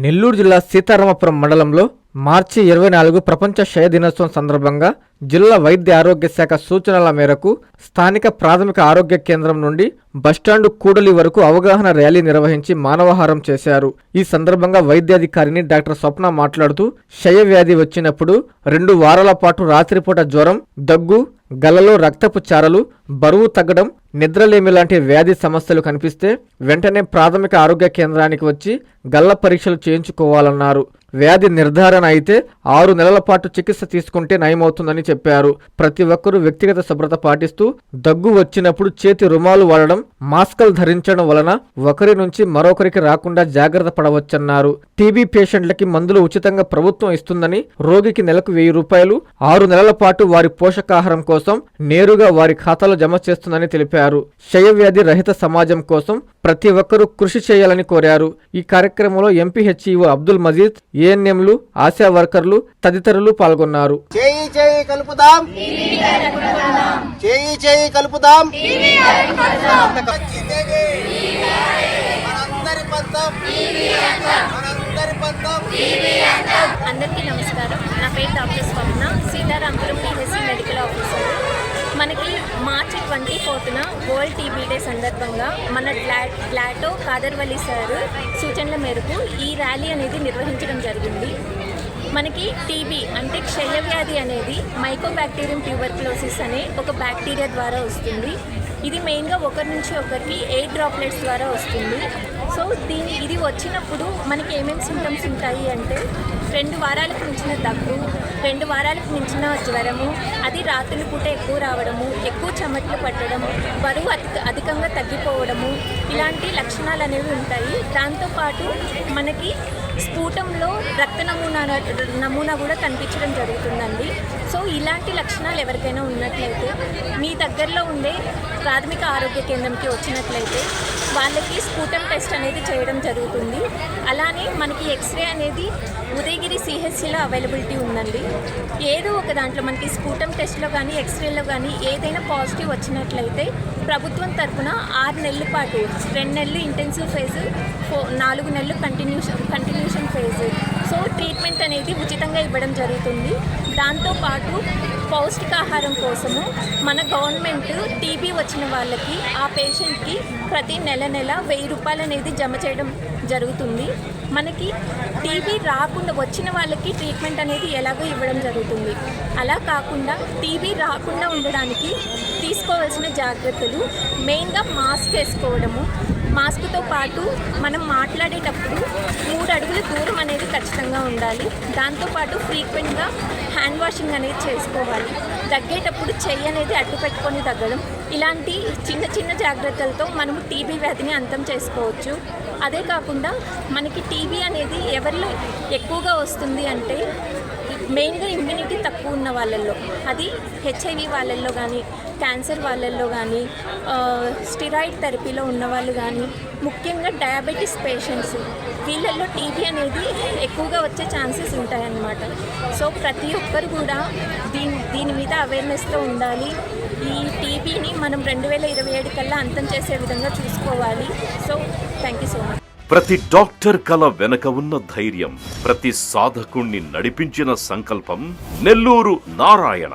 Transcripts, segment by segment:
నెల్లూరు జిల్లా సీతారామపురం మండలంలో మార్చి 24 ప్రపంచ క్షయ దినోత్సవం సందర్భంగా జిల్లా వైద్య ఆరోగ్య శాఖ సూచనల మేరకు స్థానిక ప్రాథమిక ఆరోగ్య కేంద్రం నుండి బస్టాండు కూడలి వరకు అవగాహన ర్యాలీ నిర్వహించి మానవహారం చేశారు. ఈ సందర్భంగా వైద్యాధికారిని డాక్టర్ స్వప్న మాట్లాడుతూ క్షయ వ్యాధి వచ్చినప్పుడు 2 వారాల పాటు రాత్రిపూట జ్వరం, దగ్గు, గల్లలో రక్తపు చారలు, బరువు తగ్గడం, నిద్రలేమి లాంటి వ్యాధి సమస్యలు కనిపిస్తే వెంటనే ప్రాథమిక ఆరోగ్య కేంద్రానికి వచ్చి గల్ల పరీక్షలు చేయించుకోవాలన్నారు. వ్యాధి నిర్ధారణ అయితే 6 నెలల పాటు చికిత్స తీసుకుంటే నయమవుతుందని చెప్పారు. ప్రతి ఒక్కరూ వ్యక్తిగత శుభ్రత పాటిస్తూ దగ్గు వచ్చినప్పుడు చేతి రుమాలు వాడడం, మాస్కులు ధరించడం వలన ఒకరి నుంచి మరొకరికి రాకుండా జాగ్రత్త పడవచ్చన్నారు. టీబీ పేషెంట్లకి మందులు ఉచితంగా ప్రభుత్వం ఇస్తుందని, రోగికి నెలకు 1000 రూపాయలు 6 నెలల పాటు వారి పోషకాహారం కోసం నేరుగా వారి ఖాతాలో జమ చేస్తుందని తెలిపారు. క్షయ వ్యాధి రహిత సమాజం కోసం ప్రతి ఒక్కరూ కృషి చేయాలని కోరారు. ఈ కార్యక్రమంలో ఎంపీహెచ్ఈఓ అబ్దుల్ మజీద్, ఏఎన్ఎంలు, ఆశా వర్కర్లు తదితరులు పాల్గొన్నారు. చేయి కలుపుదాం, చేయి కలుపుదాం. అందరికీ నమస్కారం. నా పేరు డాక్టర్ స్వప్న, సీతారామపురం పిహెచ్సి మెడికల్ ఆఫీసర్. మనకి మార్చి 24న వరల్డ్ టీబీ డే సందర్భంగా మన గ్లాటో కాదర్వల్లి సార్ సూచనల మేరకు ఈ ర్యాలీ అనేది నిర్వహించడం జరిగింది. మనకి టీబీ అంటే క్షయవ్యాధి అనేది మైకోబాక్టీరియం ట్యూబర్క్లోసిస్ అనే ఒక బ్యాక్టీరియా ద్వారా వస్తుంది. ఇది మెయిన్గా ఒకరి నుంచి ఒకరికి ఎయిర్ డ్రాప్లెట్స్ ద్వారా వస్తుంది. సో ఇది వచ్చినప్పుడు మనకి ఏమేమి సింటమ్స్ ఉంటాయి అంటే 2 వారాలకు మించిన దగ్గు, 2 వారాలకు మించిన జ్వరము, అది రాత్రి పూట ఎక్కువ రావడము, ఎక్కువ చెమటలు పట్టడము, బరువు అధికంగా తగ్గిపోవడము, ఇలాంటి లక్షణాలు అనేవి ఉంటాయి. దాంతోపాటు మనకి స్ఫూటంలో రక్త నమూనా కూడా కనిపించడం జరుగుతుందండి. సో ఇలాంటి లక్షణాలు ఎవరికైనా ఉన్నట్లయితే మీ దగ్గరలో ఉండే ప్రాథమిక ఆరోగ్య కేంద్రంకి వచ్చినట్లయితే వాళ్ళకి స్ఫూటం టెస్ట్ అనేది చేయడం జరుగుతుంది. అలానే మనకి ఎక్స్రే అనేది ఉదయగిరి సిహెచ్సిలో అవైలబిలిటీ ఉందండి. ఏదో ఒక దాంట్లో మనకి స్ఫూటం టెస్ట్లో కానీ ఎక్స్రేలో కానీ ఏదైనా పాజిటివ్ వచ్చినట్లయితే ప్రభుత్వం తరఫున 6 నెలల పాటు 2 నెలలు ఇంటెన్సివ్ ఫేజ్, 4 నెలలు కంటిన్యూషన్ ఫేజ్, సో ట్రీట్మెంట్ అనేది ఉచితంగా ఇవ్వడం జరుగుతుంది. దాంతోపాటు పౌష్టికాహారం కోసము మన గవర్నమెంట్ టీబీ వచ్చిన వాళ్ళకి ఆ పేషెంట్కి ప్రతి నెల 1000 రూపాయలు అనేది జమ చేయడం జరుగుతుంది. మనకి టీబీ రాకుండా వచ్చిన వాళ్ళకి ట్రీట్మెంట్ అనేది ఎలాగో ఇవ్వడం జరుగుతుంది. అలా కాకుండా టీబీ రాకుండా ఉండడానికి తీసుకోవాల్సిన జాగ్రత్తలు మెయిన్గా మాస్క్ వేసుకోవడము, మాస్క్తో పాటు మనం మాట్లాడేటప్పుడు 3 అడుగుల దూరం అనేది ఖచ్చితంగా ఉండాలి. దాంతోపాటు ఫ్రీక్వెంట్గా హ్యాండ్ వాషింగ్ అనేది చేసుకోవాలి. దగ్గేటప్పుడు చెయ్యి అనేది అడ్డు పెట్టుకొని తగ్గడం, ఇలాంటి చిన్న జాగ్రత్తలతో మనము టీబీ వ్యాధిని అంతం చేసుకోవచ్చు. అదే కాకుండా మనకి టీబీ అనేది ఎవరిలో ఎక్కువగా వస్తుంది అంటే మెయిన్గా ఇమ్యూనిటీ తక్కువ ఉన్న వాళ్ళల్లో, అది హెచ్ఐవి వాళ్ళల్లో కానీ, క్యాన్సర్ వాళ్ళల్లో కానీ, స్టిరాయిడ్ థెరపీలో ఉన్నవాళ్ళు కానీ, ముఖ్యంగా డయాబెటీస్ పేషెంట్స్, వీళ్ళల్లో టీబీ అనేది ఎక్కువగా వచ్చే ఛాన్సెస్ ఉంటాయన్నమాట. సో ప్రతి ఒక్కరు కూడా దీని మీద అవేర్నెస్తో ఉండాలి. ఈ టీబీని మనం 2027 కల్లా అంతం చేసే విధంగా చూసుకోవాలి. So thank you so much. ప్రతి డాక్టర్ కల వెనక ఉన్న ధైర్యం, ప్రతి సాధకుణ్ణి నడిపించిన సంకల్పం నెల్లూరు నారాయణ.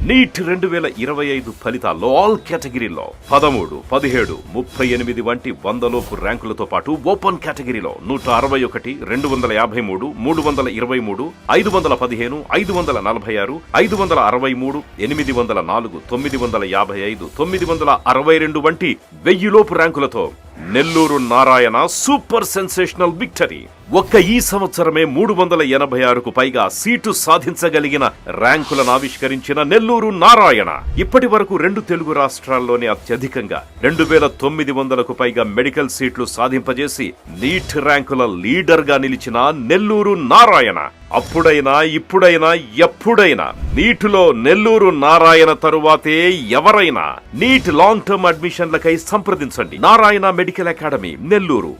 నీట్ 2025 ఫలితాల్లో ఆల్ కేటగిరీలో 13, 17, 38 వంటి 100లోపు ర్యాంకులతో పాటు ఓపెన్ కేటగిరీలో 161, 253, 323, 515, 546, 563, 804, 955, 962 వంటి 1000లోపు ర్యాంకులతో Nellore Narayana super sensational victory. ఒక్క ఈ సంవత్సరమే 386కు పైగా సీటు సాధించగలిగిన ర్యాంకులను ఆవిష్కరించిన నెల్లూరు నారాయణ ఇప్పటి వరకు 2 తెలుగు రాష్ట్రాల్లోనే అత్యధికంగా 2900కు పైగా మెడికల్ సీట్లు సాధింపజేసి నీట్ ర్యాంకుల లీడర్ గా నిలిచిన నెల్లూరు నారాయణ అప్పుడైనా ఇప్పుడైనా ఎప్పుడైనా నీటిలో నెల్లూరు నారాయణ తరువాతే ఎవరైనా. నీట్ లాంగ్ టర్మ్ అడ్మిషన్లకై సంప్రదించండి. Narayana medical academy, Nellore.